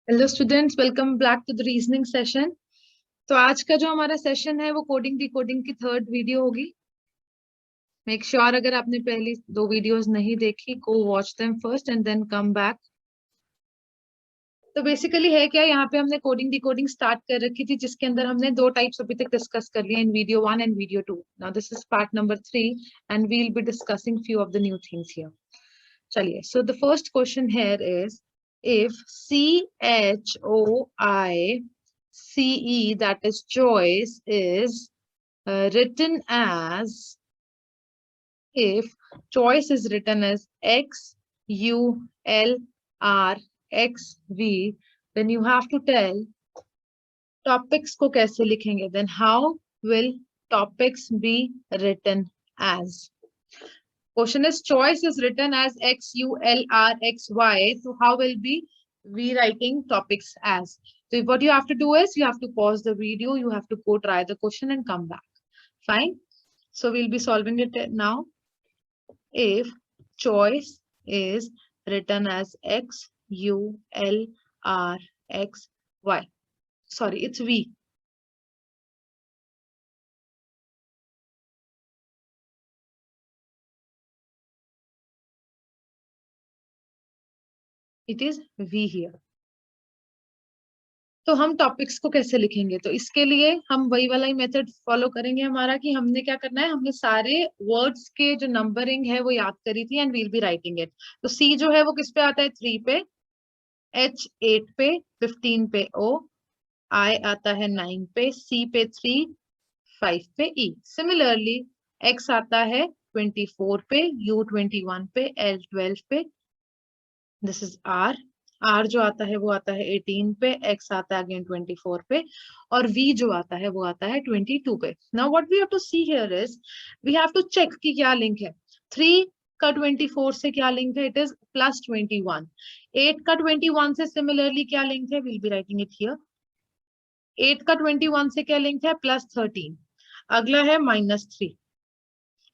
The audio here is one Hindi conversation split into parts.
Hello students, welcome back to the reasoning session. तो आज का जो हमारा सेशन है वो कोडिंग डिकोडिंग की थर्ड वीडियो होगी। मेक श्योर अगर आपने पहली दो वीडियोस नहीं देखी, go watch them first and then come back. तो बेसिकली है क्या, यहाँ पे हमने कोडिंग डिकोडिंग स्टार्ट कर रखी थी, जिसके अंदर हमने दो टाइप्स अभी तक डिस्कस कर लिया in video 1 and video 2। Now this is part number 3 and we will be discussing few of the new things here. चलिए, so the first question here is, if CHOICE, that is choice, is written as, if choice is written as XULRXV, then you have to tell topics को कैसे लिखेंगे, then how will topics be written as? Question is, choice is written as XULRXY. So how will be we writing topics as? So what you have to do is you have to pause the video, you have to go try the question and come back. Fine. So we'll be solving it now. If choice is written as XULRXY. Sorry, it's V. It is V here. तो हम टॉपिक्स को कैसे लिखेंगे? तो इसके लिए हम वही वाला ही मेथड फॉलो करेंगे हमारा, कि हमने क्या करना है, हमने सारे वर्ड्स के जो नंबरिंग है वो याद करी थी and we'll be writing it. तो सी जो है वो किस पे आता है? 3 पे, एच 8 पे, 15 पे ओ, आई आता है 9 पे, सी पे 3, 5 पे ई। सिमिलरली एक्स आता है 24 पे, यू 21 पे, एल 12 पे, दिस इज आर। आर जो आता है वो आता है 18 पे, एक्स आता है अगेन 24 पे, और वी जो आता है वो आता है 22 पे। Now what we have to see here is, we have to check कि क्या लिंक है। 3 का 24 से क्या लिंक है? It is plus 21। 8 का 21 से सिमिलरली क्या लिंक है? Will be writing it here. 8 का 21 से क्या लिंक है? प्लस 13। अगला है -3।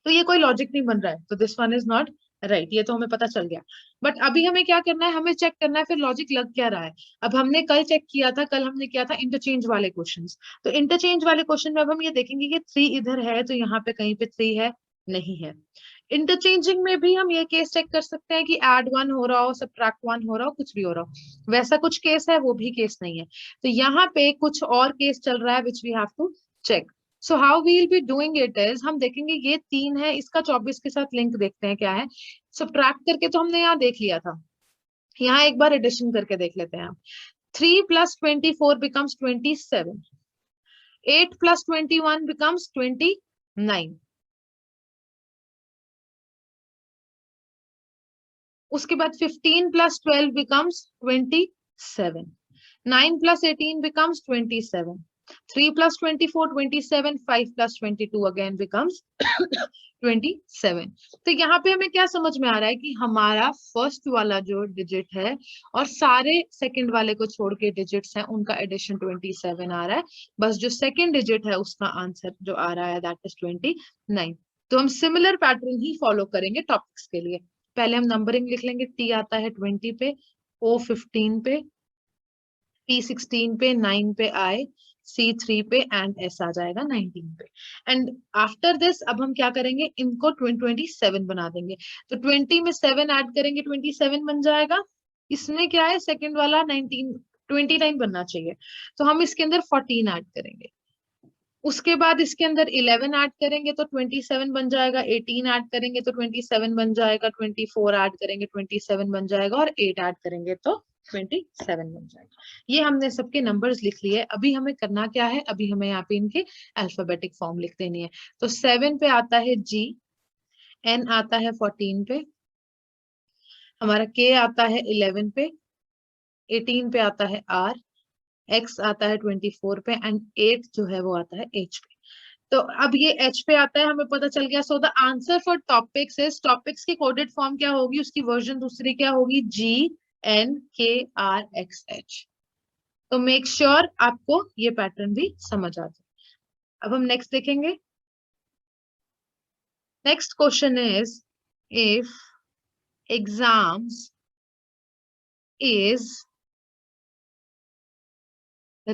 तो ये कोई लॉजिक नहीं बन रहा है, तो this one is not right. ये तो हमें पता चल गया। बट अभी हमें क्या करना है, हमें चेक करना है फिर लॉजिक लग क्या रहा है। अब हमने कल चेक किया था, कल हमने किया था इंटरचेंज वाले क्वेश्चंस। तो इंटरचेंज वाले क्वेश्चन में अब हम ये देखेंगे कि 3 इधर है तो यहाँ पे कहीं पे 3 है, नहीं है। इंटरचेंजिंग में भी हम ये केस चेक कर सकते हैं कि ऐड 1 हो रहा हो, सब्ट्रैक्ट 1 हो रहा हो, कुछ भी हो रहा हो। वैसा कुछ केस है, वो भी केस नहीं है। तो यहाँ पे कुछ और केस चल रहा है which we have to check. So how we will be doing it is, हम देखेंगे ये 3 है, इसका 24 के साथ लिंक देखते हैं क्या है। सब्ट्रैक्ट करके तो हमने यहाँ देख लिया था, यहाँ एक बार एडिशन करके देख लेते हैं हम। 3 + 24 becomes 27, 8 + 21 becomes 29, उसके बाद 15 + 12 becomes 27, 9 + 18 becomes 27, 3 + 24 27, 5 + 22 again becomes 27। तो यहाँ पे हमें क्या समझ में आ रहा है कि हमारा फर्स्ट वाला जो डिजिट है और सारे सेकंड वाले को छोड़ के डिजिट्स हैं, उनका एडिशन 27 आ रहा है। बस जो सेकंड डिजिट है उसका आंसर जो आ रहा है दैट इज 29। तो हम सिमिलर पैटर्न ही फॉलो करेंगे टॉपिक्स के लिए। पहले हम नंबरिंग लिख लेंगे। टी आता है 20 पे, ओ 15 पे, पी 16 पे, 9 पे आई, सी 3 पे एंड एस आ जाएगा 19 पे। एंड आफ्टर दिस अब हम क्या करेंगे, इनको 27 बना देंगे। तो 20 में 7 ऐड करेंगे, 27 बन जाएगा। इसमें क्या है, सेकंड वाला 19, 29 बनना चाहिए, तो हम इसके अंदर 14 ऐड करेंगे। उसके बाद इसके अंदर 11 ऐड करेंगे तो 27 बन जाएगा, 18 ऐड करेंगे तो 27 बन जाएगा, 24 ऐड करेंगे 27 बन जाएगा, और 8 ऐड करेंगे तो 27 बन जाएगा। ये हमने सबके नंबर्स लिख लिए। अभी हमें करना क्या है, अभी हमें यहाँ पे इनके अल्फाबेटिक फॉर्म लिख देनी है। तो 7 पे आता है जी, एन आता है 14 पे, हमारा के आता है 11 पे, 18 पे आता है आर, एक्स आता है 24 पे एंड 8 जो है वो आता है एच पे। तो अब ये एच पे आता है, हमें पता चल गया। So the answer for topics is, topics की कोडेड फॉर्म क्या होगी, उसकी वर्जन दूसरी क्या होगी, GNKRXH। तो मेक श्योर आपको ये पैटर्न भी समझ आ जाए। अब हम नेक्स्ट देखेंगे। Next question is, if exams is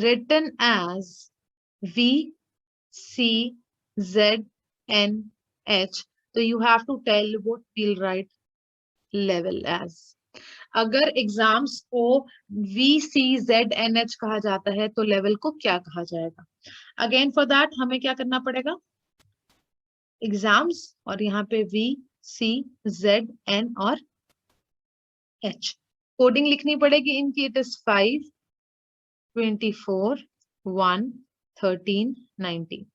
written as V, C, Z, N, H. So you have to tell what we'll write level as. अगर एग्जाम्स को VCZNH कहा जाता है तो लेवल को क्या कहा जाएगा? अगेन फॉर दैट हमें क्या करना पड़ेगा? एग्जाम्स और यहाँ पे VCZN और H कोडिंग लिखनी पड़ेगी इनकी. It is 5, 24, 1, 13, 19.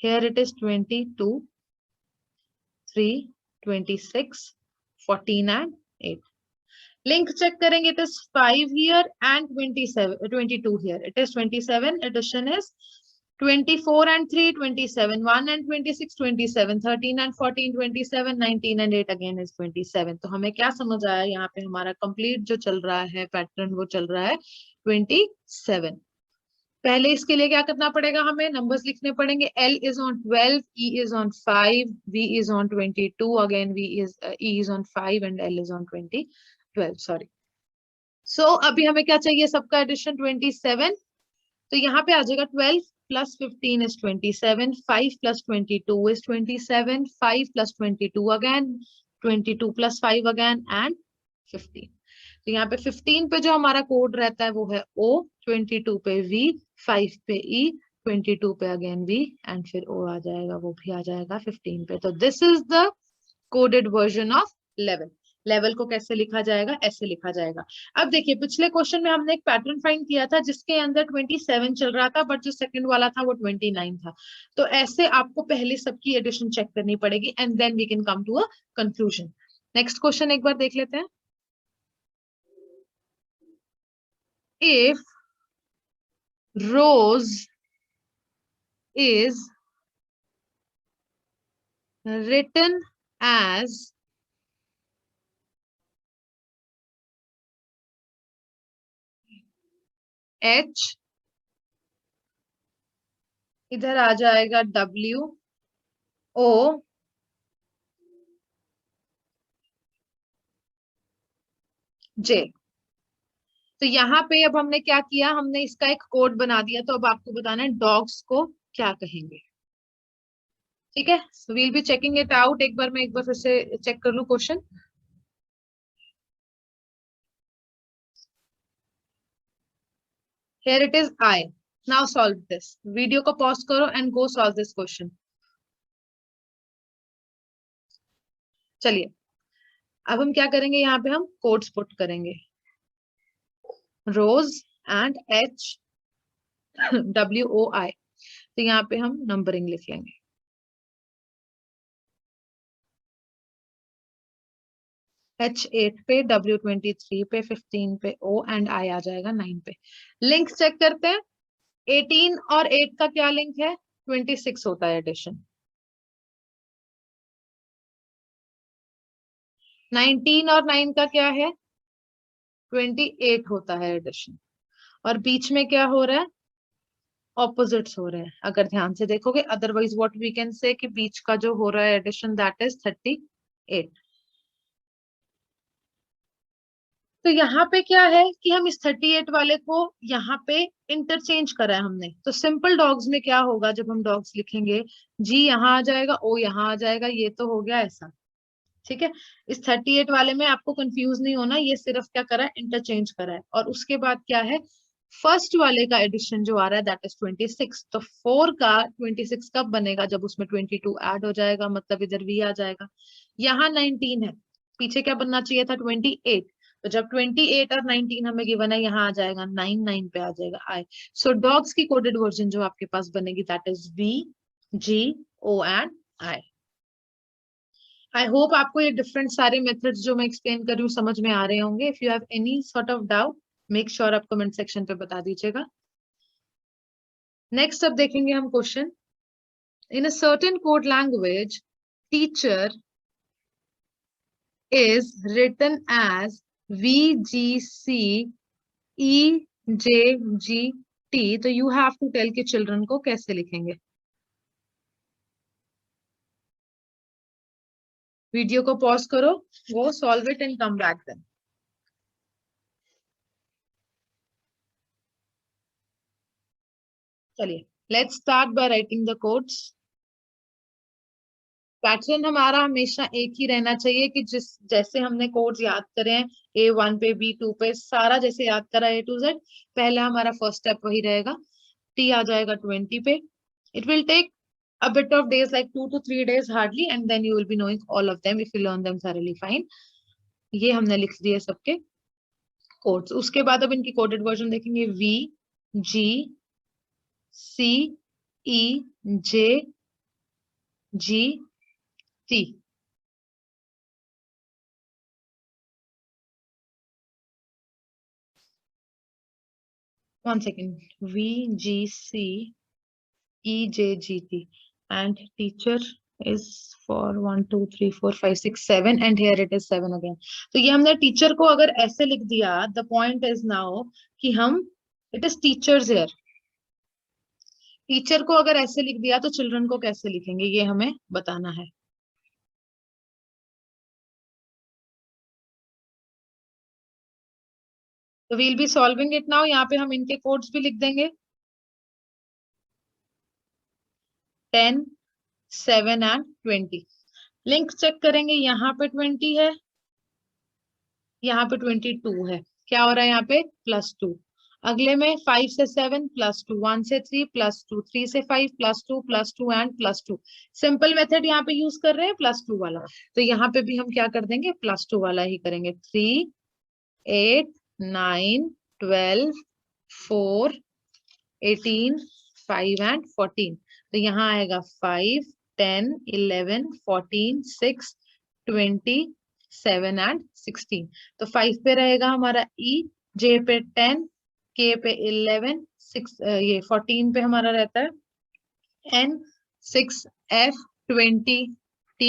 Here it is 22, 3, 26, 14 and 8. Link check करेंगे. It is 5 here and 22 here. It is 27. Addition is 24 and 3, 27, 1 and 26, 27, 13 and 14, 27, 19 and 8 again is 27. तो हमें क्या समझ आया? यहाँ पे हमारा कंप्लीट जो चल रहा है पैटर्न वो चल रहा है 27. पहले इसके लिए क्या करना पड़ेगा? हमें नंबर्स लिखने पड़ेंगे. L is on 12, E is on 5, V is on 22, again E is on 5 and L is on 12. Sorry. सो अभी हमें क्या चाहिए? सबका एडिशन 27. तो यहाँ पे आ जाएगा 12 plus 15 is 27, 5 plus 22 is 27, 5 plus 22 again, 22 plus 5 again and 15. तो यहाँ पे 15 पे जो हमारा कोड रहता है वो है O, 22 पे V, 5 पे E, 22 पे अगेन V एंड फिर O आ जाएगा, वो भी आ जाएगा 15 पे. तो this is the coded version of level. Level को कैसे लिखा जाएगा? ऐसे लिखा जाएगा. अब देखिए पिछले क्वेश्चन में हमने एक पैटर्न फाइंड किया था जिसके अंदर 27 चल रहा था बट जो सेकंड वाला था वो 29 था. तो ऐसे आपको पहले सबकी एडिशन चेक करनी पड़ेगी and then we can come to a conclusion. Next question एक बार देख लेते हैं. If rose is written as H, इधर आ जाएगा W, O, J. तो यहाँ पे अब हमने क्या किया? हमने इसका एक कोड बना दिया. तो अब आपको बताना है डॉग्स को क्या कहेंगे. ठीक है. So we'll be checking it out. एक बार फिर से चेक कर लूं question. Here it is I. Now solve this. Video को पॉज करो and go solve this question. चलिए अब हम क्या करेंगे? यहाँ पे हम कोड्स पुट करेंगे. रोज एंड HWOI. तो यहाँ पे हम नंबरिंग लिख लेंगे. H8 पे, W23 पे, 15 पे O एंड I आ जाएगा 9 पे. लिंक चेक करते हैं. 18 और 8 का क्या लिंक है? 26 होता है एडिशन. 19 और 9 का क्या है? 28 होता है एडिशन. और बीच में क्या हो रहा है? ऑपोजिट्स हो रहे हैं अगर ध्यान से देखोगे. Otherwise what we can say कि बीच का जो हो रहा है एडिशन दैट इज 38. तो यहाँ पे क्या है कि हम इस 38 वाले को यहाँ पे इंटरचेंज करा है हमने. तो सिंपल डॉग्स में क्या होगा? जब हम डॉग्स लिखेंगे जी यहाँ आ जाएगा, ओ यहाँ आ जाएगा. ये तो हो गया ऐसा. ठीक है. इस 38 वाले में आपको कंफ्यूज नहीं होना. ये सिर्फ क्या करा है? इंटरचेंज करा है. और उसके बाद क्या है? फर्स्ट वाले का एडिशन जो आ रहा है दैट इज 26. तो 4 का 26 कब बनेगा? जब उसमें 22 ऐड हो जाएगा, मतलब इधर V आ जाएगा. यहाँ 19 है, पीछे क्या बनना चाहिए था? 28. तो जब 28 और 19 हमें गिवन है, यहाँ आ जाएगा 9 पे आ जाएगा I. सो डॉग्स की कोडेड वर्जन जो आपके पास बनेगी that is VGO and I. I hope आपको ये डिफरेंट सारे मेथड्स जो मैं एक्सप्लेन कर रही हूँ समझ में आ रहे होंगे. If you have any sort of doubt make sure आप कमेंट सेक्शन पे बता दीजिएगा. नेक्स्ट अब देखेंगे हम question. In a certain code language teacher is written as VGCEJGT. तो you have to tell कि children को कैसे लिखेंगे. वीडियो को पॉज करो, go solve it and come back then. चलिए let's start by writing the codes. Pattern हमारा हमेशा एक ही रहना चाहिए कि जिस जैसे हमने कोड्स याद करे हैं A1 पे, B2 पे, सारा जैसे याद करा A to Z, पहला हमारा फर्स्ट स्टेप वही रहेगा। T आ जाएगा 20 पे। It will take a bit of days, like 2 to 3 days hardly, and then you will be knowing all of them if you learn them thoroughly fine. ये हमने लिख दिए सबके कोड्स। उसके बाद अब इनकी कोडेड वर्जन देखेंगे। V, G, C, E, J, G, T। One second. V, G, C, E, J, G, T, and teacher is for 1 2 3 4 5 6 7, and here it is 7 again। तो ये हमने टीचर को अगर ऐसे लिख दिया, द पॉइंट इज नाउ कि हम, it is teachers here. Teacher को अगर ऐसे लिख दिया तो चिल्ड्रन को कैसे लिखेंगे, ये हमें बताना है। तो we'll be solving it now. यहाँ पे हम इनके कोड्स भी लिख देंगे। 10, 7 एंड 20। लिंक चेक करेंगे। यहाँ पे 20 है, यहाँ पे 22 है। क्या हो रहा है यहाँ पे? +2। अगले में 5 से 7 +2, 1 से 3 +2, 3 से 5 +2, +2 एंड +2। सिंपल मेथड यहाँ पे यूज कर रहे हैं, +2 वाला। तो यहाँ पे भी हम क्या कर देंगे? +2 वाला ही करेंगे। 3, 8, 9, 12, 4, 18, 5 एंड 14। तो यहाँ आएगा 5, 10, 11, 14, 6, 20, 7 एंड 16। तो 5 पे रहेगा हमारा E, J पे 10, K पे 11, 6 ये 14 पे हमारा रहता है N, 6 F, 20 T,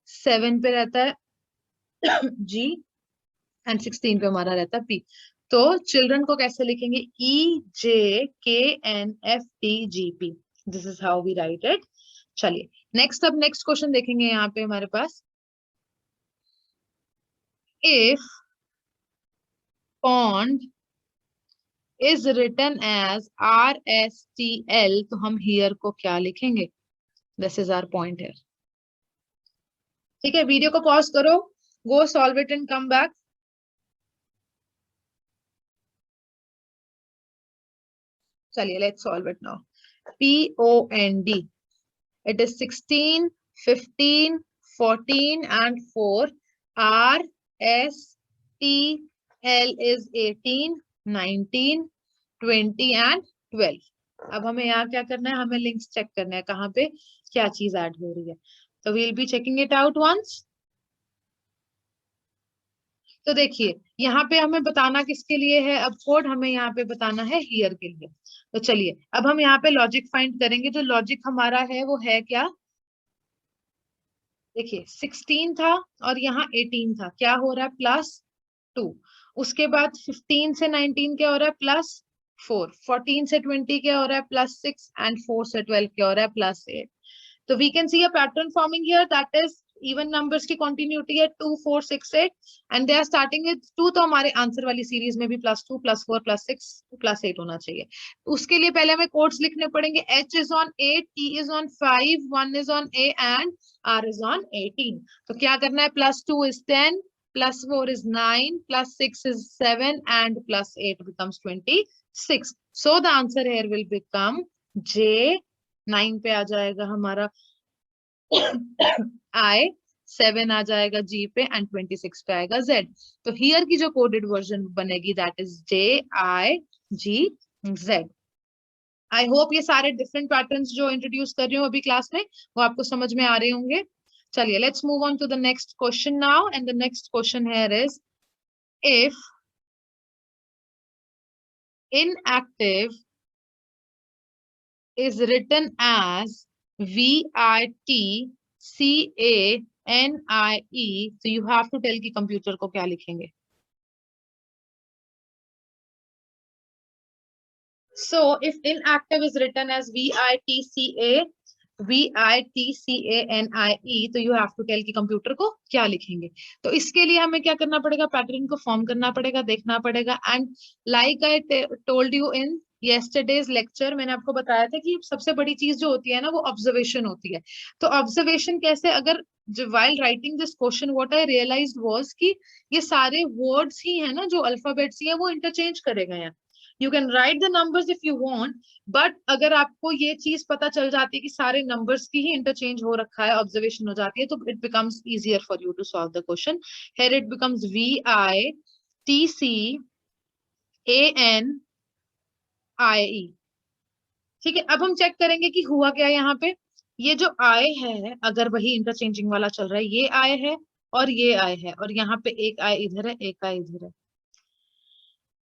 7 पे रहता है G, एंड 16 पे हमारा रहता है P। तो चिल्ड्रन को कैसे लिखेंगे? E, J, K, N, F, T, G, P। This is how we write it. चलिए नेक्स्ट, अब नेक्स्ट क्वेश्चन देखेंगे यहाँ पे हमारे पास। If pond is written as RSTL, तो हम here को क्या लिखेंगे? This is our point here। ठीक है, वीडियो को पॉज करो, go solve it and come back। चलिए let's solve it now। POND, it is 16, 15, 14 and 4। RSTL is 18, 19, 20 and 12। अब हमें यहाँ क्या करना है? हमें लिंक्स चेक करना है, कहाँ पे क्या चीज ऐड हो रही है। तो we'll be checking it out once. तो देखिए यहाँ पे हमें बताना किसके लिए है? अब कोड हमें यहाँ पे बताना है हियर के लिए। तो चलिए अब हम यहाँ पे लॉजिक फाइंड करेंगे। जो लॉजिक हमारा है वो है क्या? देखिए 16 था और यहाँ 18 था, क्या हो रहा है? +2। उसके बाद 15 से 19 क्या हो रहा है? +4। 14 से 20 क्या हो रहा है? +6 एंड 4 से 12 क्या हो रहा है? +8। तो we can see a pattern forming here, that is even numbers की कॉन्टिन्यूटी है 2, 4, 6, 8 and they are starting with 2। तो हमारे आंसर वाली सीरीज में भी +2, +4, +6, +8 होना चाहिए। उसके लिए पहले हमें कोड्स लिखने पड़ेंगे। H is on 8, T is on 5, 1 is on A and R is on 18। तो क्या करना है? +2 is 10, +4 is 9, +6 is 7 and +8 becomes 26। So the answer here will become J। 9 पे आ जाएगा हमारा I, 7 आ जाएगा G पे एंड 26 पे आएगा Z। तो हियर की जो कोडेड वर्जन बनेगी that is JIGZ। I hope ये सारे डिफरेंट पैटर्न्स जो इंट्रोड्यूस कर रही हूँ अभी क्लास में वो आपको समझ में आ रहे होंगे। चलिए let's move on to the next question now, and the next question here is if inactive is written as VITCANIE, so you have to tell कि कंप्यूटर को क्या लिखेंगे। So if inactive is written as VITCANIE, तो you have to tell कि कंप्यूटर को क्या लिखेंगे। तो इसके लिए हमें क्या करना पड़ेगा? पैटर्न को फॉर्म करना पड़ेगा, देखना पड़ेगा। And like I told you in yesterday's lecture मैंने आपको बताया था कि सबसे बड़ी चीज जो होती है ना वो ऑब्जर्वेशन होती है। तो ऑब्जर्वेशन कैसे, अगर while writing this question what I realized was कि ये सारे वर्ड्स ही है ना जो अल्फाबेट्स ही है वो इंटरचेंज करे गए हैं। You can write the numbers if you want, but अगर आपको ये चीज पता चल जाती है कि सारे नंबर्स की ही इंटरचेंज हो रखा है, ऑब्जर्वेशन हो जाती है, तो it becomes easier for you to solve the question. Here it becomes VITCANIE। ठीक है, अब हम चेक करेंगे कि हुआ क्या यहाँ पे। ये जो आय है अगर वही इंटरचेंजिंग वाला चल रहा है, ये आय है और ये आय है, और यहाँ पे एक आय इधर है एक आय इधर है।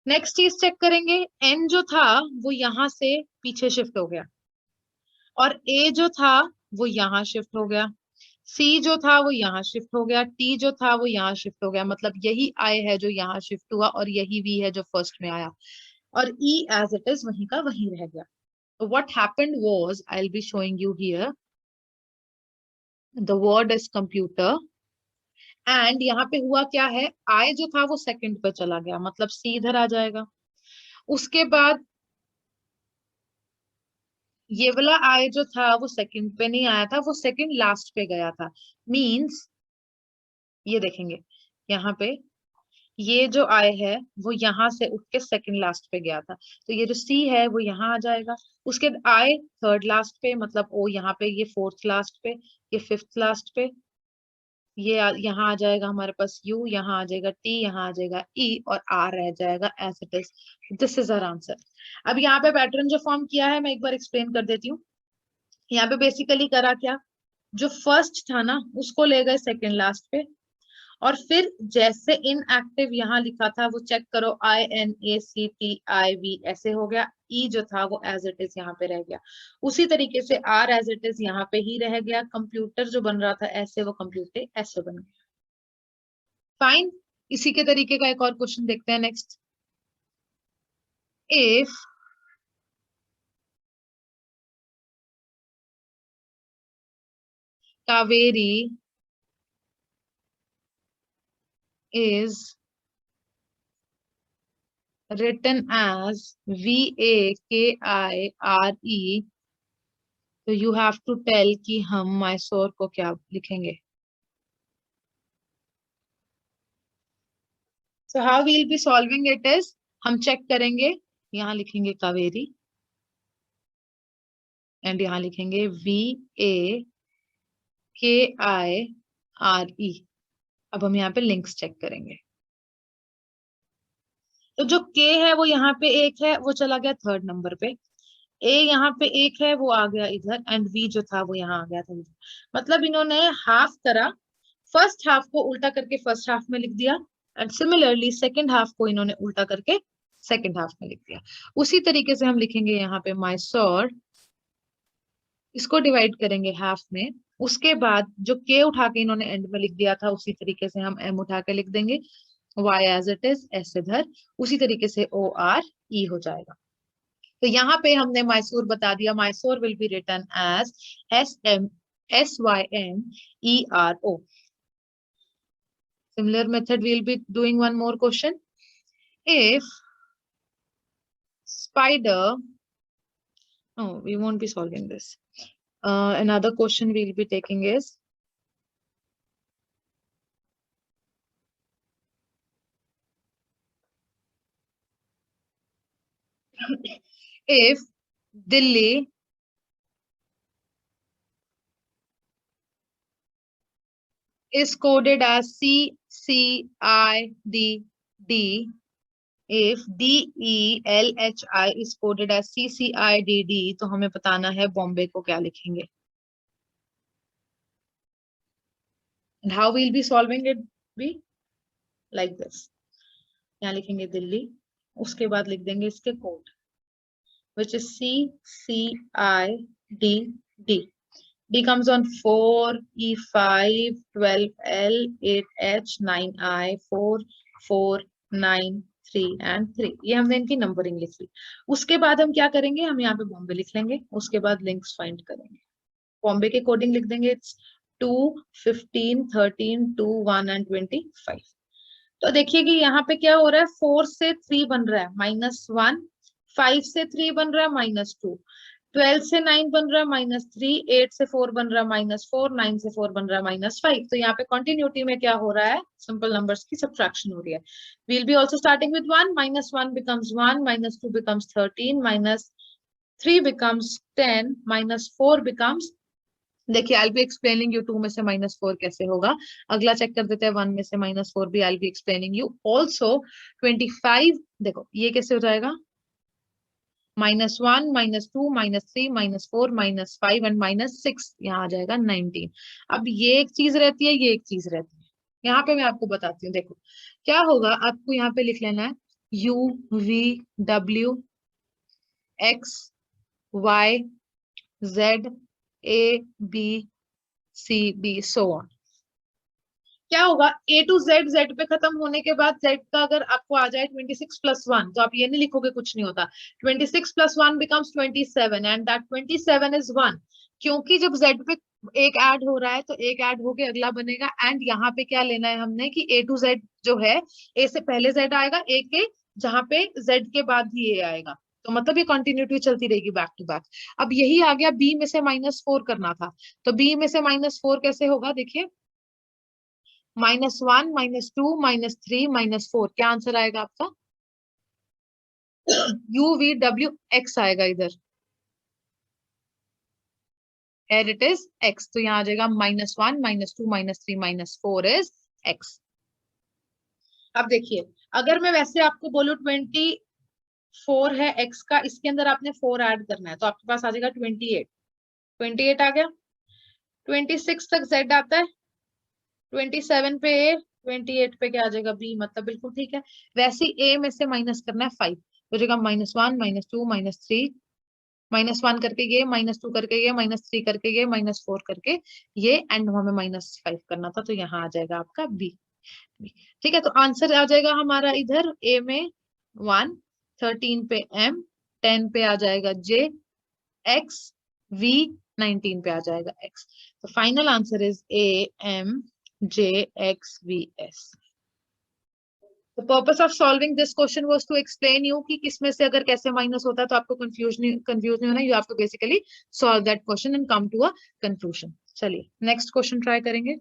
नेक्स्ट चीज चेक करेंगे, एन जो था वो यहाँ से पीछे शिफ्ट हो गया, और ए जो था वो यहाँ शिफ्ट हो गया, सी जो था वो यहाँ शिफ्ट हो गया, टी जो था वो यहाँ शिफ्ट हो गया। मतलब यही आई है जो यहाँ शिफ्ट हुआ, और यही वी है जो फर्स्ट में आया, और ई एज इट इज वहीं का वहीं रह गया। So what happened was, I'll be showing you here, the word is computer, and यहाँ पे हुआ क्या है, I जो था वो सेकंड पे चला गया, मतलब C इधर आ जाएगा। उसके बाद ये वाला I जो था वो सेकंड पे नहीं आया था, वो सेकंड लास्ट पे गया था। मींस ये देखेंगे यहाँ पे, ये जो I है वो यहाँ से उठ के सेकंड लास्ट पे गया था, तो ये जो C है वो यहाँ आ जाएगा। उसके बाद I थर्ड लास्ट पे, मतलब O यहाँ पे, ये फोर्थ लास्ट पे, ये फिफ्थ लास्ट पे, ये यहाँ आ जाएगा हमारे पास U, यहाँ आ जाएगा T, यहाँ आ जाएगा E, और R रह जाएगा as it is. This is our answer. अब यहाँ पे पैटर्न जो फॉर्म किया है मैं एक बार एक्सप्लेन कर देती हूँ। यहाँ पे बेसिकली करा क्या, जो फर्स्ट था ना उसको ले गए सेकेंड लास्ट पे, और फिर जैसे इनएक्टिव यहाँ लिखा था वो चेक करो, INACTIV ऐसे हो गया, ई जो था वो एज इट इज यहाँ पे रह गया। उसी तरीके से आर एज इट इज यहाँ पे ही रह गया, कंप्यूटर जो बन रहा था ऐसे वो कंप्यूटर ऐसे बन गया। फाइन, इसी के तरीके का एक और क्वेश्चन देखते हैं next. If Kaveri is written as VAKIRE, तो यू हैव टू टेल कि हम मैसूर को क्या लिखेंगे। So how we'll be solving it is, हम चेक करेंगे, यहाँ लिखेंगे कावेरी एंड यहाँ लिखेंगे VAKIRE। अब हम यहाँ पे लिंक्स चेक करेंगे, तो जो के है वो यहाँ पे एक है, वो चला गया थर्ड नंबर पे, ए यहाँ पे एक है वो आ गया इधर, एंड वी जो था वो यहाँ आ गया था इधर। मतलब इन्होंने हाफ करा, फर्स्ट हाफ को उल्टा करके फर्स्ट हाफ में लिख दिया, एंड सिमिलरली सेकंड हाफ को इन्होंने उल्टा करके सेकंड हाफ में लिख दिया। उसी तरीके से हम लिखेंगे यहाँ पे मैसूर, इसको डिवाइड करेंगे हाफ में, उसके बाद जो के उठा के इन्होंने एंड में लिख दिया था उसी तरीके से हम एम उठा के लिख देंगे, Y as it is S इधर, उसी तरीके से ORE हो जाएगा। तो यहाँ पे हमने मैसूर बता दिया, Mysore will be written as SYMERO। Similar method we'll be doing one more question. If spider, no, we won't be solving this. Another question we'll be taking is, if Delhi is coded as CCIDD, if DELHI is coded as CCIDD, तो हमें बताना है बॉम्बे को क्या लिखेंगे। And how we'll be solving it be like this, यहाँ लिखेंगे दिल्ली, उसके बाद लिख देंगे इसके code, which is CCIDD. D comes on 4, E5, 12L, 8H, 9I, 4, 4, 9, 3 and 3। ये हमने इनकी नंबरिंग लिख ली। उसके बाद हम क्या करेंगे, हम यहाँ पे बॉम्बे लिख लेंगे, उसके बाद लिंक्स फाइंड करेंगे। बॉम्बे के कोडिंग लिख देंगे, इट्स 2, 15, 13, 2, 1 and 25। तो देखिए कि यहाँ पे क्या हो रहा है, 4 से 3 बन रहा है, -1, 5 से 3 बन रहा है -2, 12 से 9 बन रहा है -3, 8 से 4 बन रहा है -4, 9 से 4 बन रहा है -5। तो यहाँ पे कंटिन्यूटी में क्या हो रहा है, सिंपल नंबर्स की सब्ट्रैक्शन हो रही है। We'll be also starting with 1, -1 becomes 1, -2 becomes 13, -3 becomes 10, -4 becomes, देखिए आई बी एक्सप्लेनिंग यू 2 में से -4 कैसे होगा। अगला चेक कर देते हैं, 1 में से -4 भी आई बी एक्सप्लेनिंग यू ऑल्सो। 25 देखो ये कैसे हो जाएगा, -1, -2, -3, -4, -5 एंड -6, यहाँ आ जाएगा 19। अब ये एक चीज रहती है, ये एक चीज रहती है। यहाँ पे मैं आपको बताती हूँ, देखो क्या होगा, आपको यहाँ पे लिख लेना है U V W X Y Z A B C D so on। क्या होगा, A to Z, Z पे खत्म होने के बाद Z का अगर आपको आ जाए 26 + 1, तो आप ये नहीं लिखोगे कुछ नहीं होता। 26 + 1 becomes 27 एंड दैट 27 is 1। क्योंकि जब Z पे एक ऐड हो रहा है तो एक ऐड होके अगला बनेगा। एंड यहाँ पे क्या लेना है हमने कि A to Z जो है, A से पहले Z आएगा, A के जहाँ पे Z के बाद ही A आएगा, तो मतलब ये कंटिन्यूटी चलती रहेगी बैक टू बैक। अब यही आ गया B में से -4 करना था, तो B में से -4 कैसे होगा, देखिए -1, -2, -3, -4, क्या आंसर आएगा आपका, UVWX आएगा इधर, here it is X, तो यहाँ आ जाएगा -1, -2, -3, -4 is X। अब देखिए, अगर मैं वैसे आपको बोलूं 24 है X का, इसके अंदर आपने 4 ऐड करना है, तो आपके पास आ जाएगा 28, 28 आ गया। 26 तक Z आता है, 27 पे A, 28 पे क्या आ जाएगा B, मतलब बिल्कुल ठीक है। वैसे A में से माइनस करना है 5, हो जाएगा -1, -2, -3, -1 करके ये, -2 करके ये, -3 करके ये, -4 करके ये, एंड हमें -5 करना था, तो यहाँ आ जाएगा आपका B। ठीक है, तो आंसर आ जाएगा हमारा इधर A में 1, 13 पे M, 10 पे आ जाएगा J, X, V, 19 पे आ जाएगा X। तो final answer is A M J X V S। The purpose of solving this question was to explain you कि किसमें से अगर कैसे माइनस होता है, तो आपको कंफ्यूज नहीं होना। You have to basically solve that question and come to a conclusion. चलिए नेक्स्ट क्वेश्चन ट्राई करेंगे,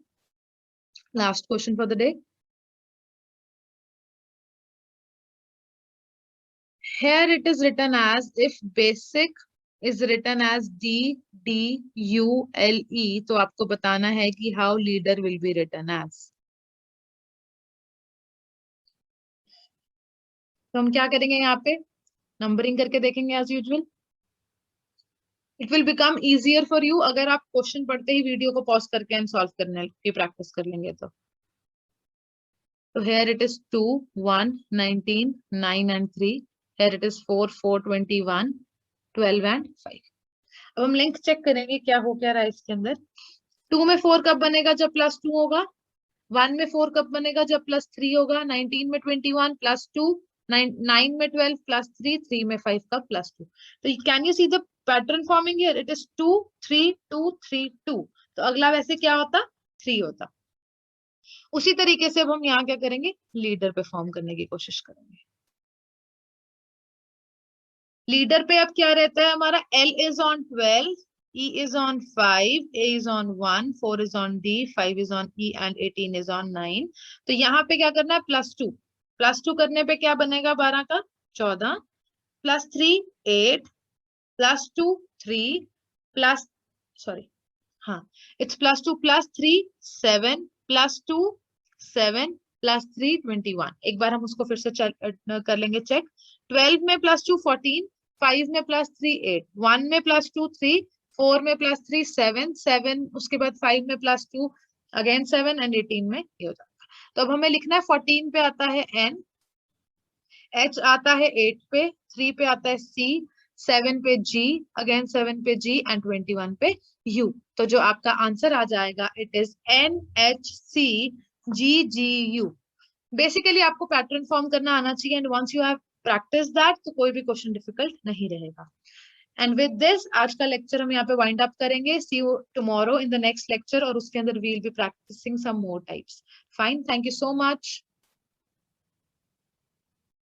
last question for the day. Here it is written as, if basic is written as D D U L E, तो आपको बताना है कि how leader will be written as। तो हम क्या करेंगे, यहाँ पे नंबरिंग करके देखेंगे as usual. It will become easier for you अगर आप क्वेश्चन पढ़ते ही वीडियो को पॉज करके एंड सॉल्व करने की प्रैक्टिस कर लेंगे तो। here it is 2, 1, 19, 9 and 3। here it is 4, 4, 21, 12 and 5। अब हम लिंक चेक करेंगे क्या हो क्या रहा है इसके अंदर। 2 में 4 कब बनेगा, जब +2 होगा। 1 में 4 कब बनेगा, जब +3 होगा। 19 में 21 +2, 9 में 12 +3, 3 में 5 का +2। तो can you see the pattern forming here, it is 2 3 2 3 2। तो अगला वैसे क्या होता, 3 होता। उसी तरीके से अब हम यहाँ क्या करेंगे, लीडर पे फॉर्म करने की कोशिश करेंगे। लीडर पे अब क्या रहता है हमारा, L is on 12, E is on 5, A is on 1, 4 is on D, 5 is on E and 18 is on 9। तो यहाँ पे क्या करना है, +2, +2 करने पे क्या बनेगा, 12 का 14, +3 8, +2 3, प्लस सॉरी हाँ, इट्स +2 +3 7, +2 7, +3 21। एक बार हम उसको फिर से कर लेंगे चेक। 12 में +2 14, 5 में +3 8, 1 में +2 3, 4 में +3 7, 7 उसके बाद 5 में +2 अगेन 7 एंड 18 में ये हो जाएगा। तो अब हमें लिखना है 14 पे आता है N, H आता है 8 पे, 3 पे आता है C, 7 पे G, अगेन 7 पे G एंड 21 पे U। तो जो आपका आंसर आ जाएगा, इट इज NHCGGU। बेसिकली आपको पैटर्न फॉर्म करना आना चाहिए, and once you have practice that तो कोई भी क्वेश्चन डिफिकल्ट नहीं रहेगा। एंड विद दिस आज का लेक्चर हम यहाँ पे वाइंड अप करेंगे। See you tomorrow in the next lecture, और उसके अंदर we will be practising some more types. Fine, thank you so much.